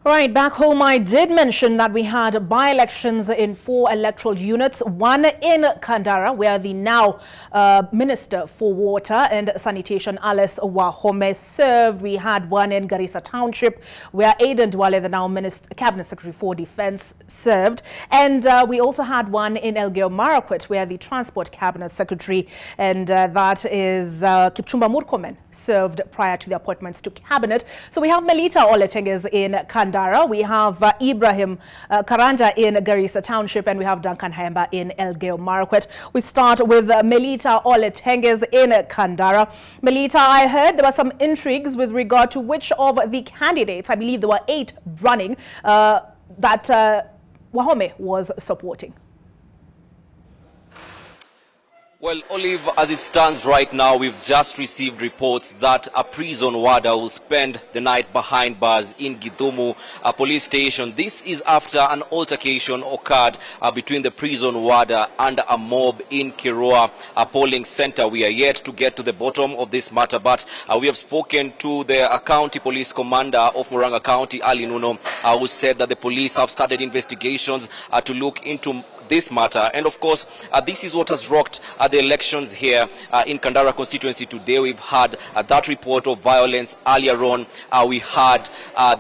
Right, back home I did mention that we had by-elections in 4 electoral units, one in Kandara, where the now Minister for Water and Sanitation, Alice Wahome, served. We had one in Garissa Township, where Aiden Dwale, the now Cabinet Secretary for Defense, served. And we also had one in Elgeyo Marakwet, where the Transport Cabinet Secretary, and that is Kipchumba Murkomen, served prior to the appointments to Cabinet. So we have Melita Oletenges in Kandara. We have Ibrahim Karanja in Garissa Township, and we have Duncan Haemba in Elgeyo Marakwet. We start with Melita Oletenges in Kandara. Melita, I heard there were some intrigues with regard to which of the candidates, I believe there were 8 running, that Wahome was supporting. Well, Olive, as it stands right now, we've just received reports that a prison warder will spend the night behind bars in Githumu police station. This is after an altercation occurred between the prison warder and a mob in Kirua polling center. We are yet to get to the bottom of this matter, but we have spoken to the county police commander of Murang'a County, Ali Nuno, who said that the police have started investigations to look into this matter. And of course, this is what has rocked the elections here in Kandara constituency today. We've had that report of violence earlier on. We had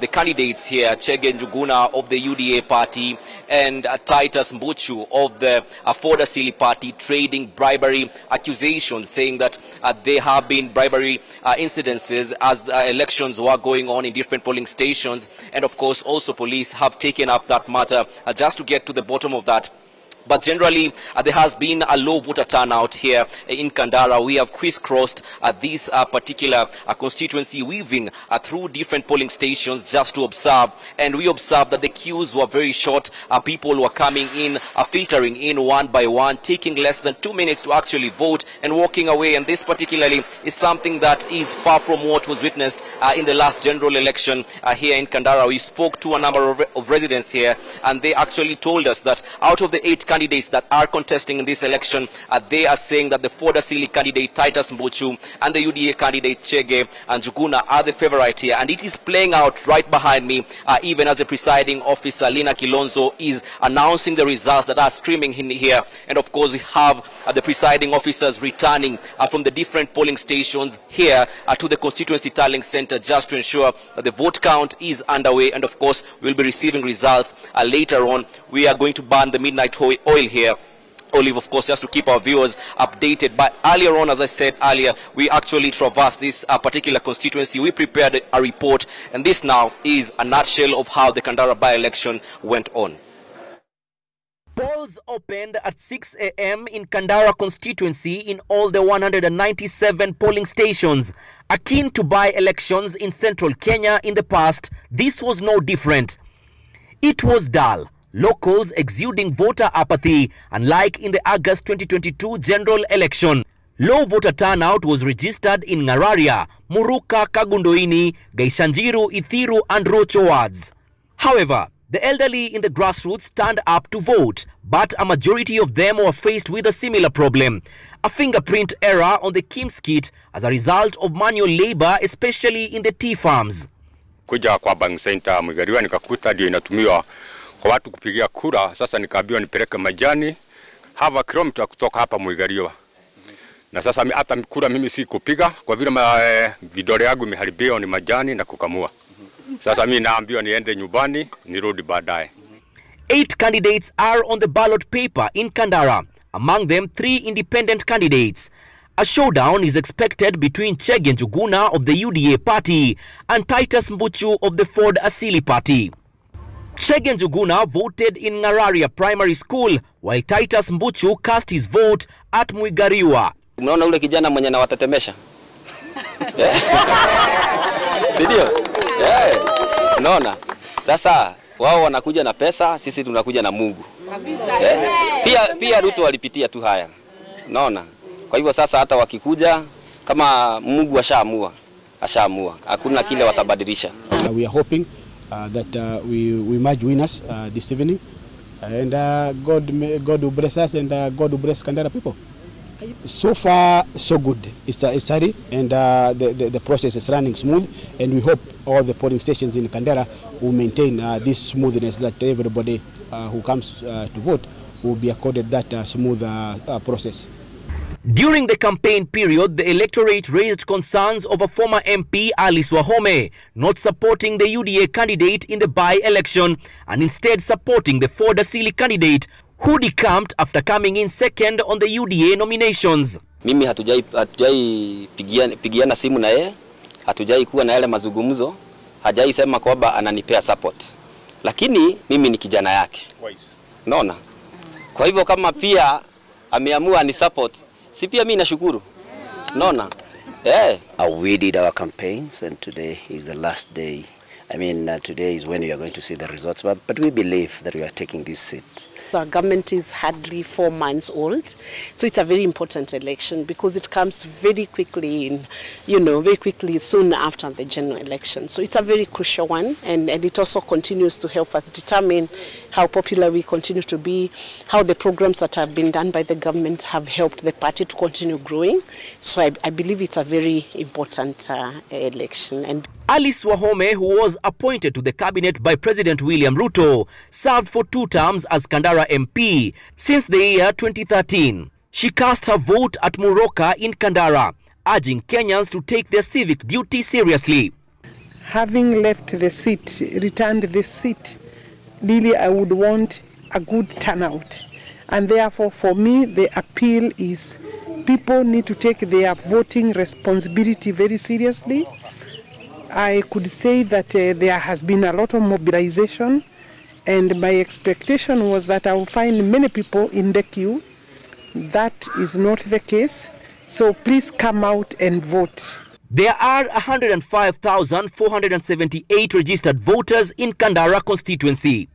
the candidates here, Chege Njuguna of the UDA party and Titus Mbuchu of the Ford Asili party, trading bribery accusations, saying that there have been bribery incidences as elections were going on in different polling stations. And of course, also police have taken up that matter just to get to the bottom of that. But generally, there has been a low voter turnout here in Kandara. We have crisscrossed this particular constituency, weaving through different polling stations just to observe. And we observed that the queues were very short. People were coming in, filtering in one by one, taking less than 2 minutes to actually vote and walking away. And this particularly is something that is far from what was witnessed in the last general election here in Kandara. We spoke to a number of residents here, and they actually told us that out of the 8 candidates that are contesting in this election, they are saying that the Ford Asili candidate Titus Mbuchu and the UDA candidate Chege and Njuguna are the favorite here. And it is playing out right behind me, even as the presiding officer Lina Kilonzo is announcing the results that are streaming in here. And of course, we have the presiding officers returning from the different polling stations here to the constituency tallying center just to ensure that the vote count is underway. And of course, we'll be receiving results later on. We are going to burn the midnight oil here, Olive, of course, just to keep our viewers updated. But earlier on, as I said earlier, we actually traversed this particular constituency. We prepared a report, and this now is a nutshell of how the Kandara by-election went on. Polls opened at 6 a.m. in Kandara constituency in all the 197 polling stations. Akin to by-elections in central Kenya in the past, this was no different. It was dull. Locals exuding voter apathy, unlike in the August 2022 general election. Low voter turnout was registered in Ngararia, Muruka, Kagundoini, Gaishanjiru, Ithiru and Rocho wards. However, the elderly in the grassroots turned up to vote, but a majority of them were faced with a similar problem. A fingerprint error on the KIMS kit as a result of manual labor, especially in the tea farms. Kuja kwa bank center Mugariwa nikakuta ndio inatumiwa kwa watu kupigia kura. Sasa nikaambiwa nipeleke majani half kilometer kutoka hapa Muigariwa. Na sasa hata kura mimi si kupiga kwa vile vidole yangu imeharibiwa ni majani na kukamua. Sasa mimi naambiwa niende nyumbani nirudi baadaye. 8 candidates are on the ballot paper in Kandara, among them 3 independent candidates. A showdown is expected between Chege Njuguna of the UDA party and Titus Mbuchu of the Ford Asili party. Chege Njuguna voted in Ngararia Primary School, while Titus Mbuchu cast his vote at Muigariwa. Unaona ule kijana mwenye anawatetemesha? Sidio? Unaona? Sasa wao wanakuja na pesa, sisi tunakuja na Mungu. Pia Ruto walipitia tu haya. Unaona? Kwa hivyo sasa hata wakikuja kama Mungu ashaamua. Hakuna kile watabadilisha. We are hoping that we emerge winners this evening, and God will bless us, and God will bless Kandara people. So far, so good. It's early, and the process is running smooth, and we hope all the polling stations in Kandara will maintain this smoothness, that everybody who comes to vote will be accorded that smooth process. During the campaign period, the electorate raised concerns over former MP Alice Wahome not supporting the UDA candidate in the by-election and instead supporting the Ford Asili candidate who decamped after coming in second on the UDA nominations. Mimi hatujai pigiana simu na yeye, hatujai kuwa na yale mazungumzo, hajai sema kwamba ananipea support. Lakini mimi ni kijana yake. Naona. Kwa hivyo kama pia ameamua ni support, si pia mimi nashukuru. Naona. We did our campaigns, and today is the last day. I mean, today is when we are going to see the results, but we believe that we are taking this seat. Our government is hardly 4 months old, so it's a very important election because it comes very quickly very quickly soon after the general election. So it's a very crucial one, and it also continues to help us determine how popular we continue to be, how the programs that have been done by the government have helped the party to continue growing. So I believe it's a very important election. And Alice Wahome, who was appointed to the cabinet by President William Ruto, served for 2 terms as Kandara MP since the year 2013. She cast her vote at Muroka in Kandara, urging Kenyans to take their civic duty seriously. Having left the seat, returned the seat, really I would want a good turnout. And therefore for me the appeal is people need to take their voting responsibility very seriously. I could say that there has been a lot of mobilization, and my expectation was that I will find many people in the queue. That is not the case, so please come out and vote. There are 105,478 registered voters in Kandara constituency.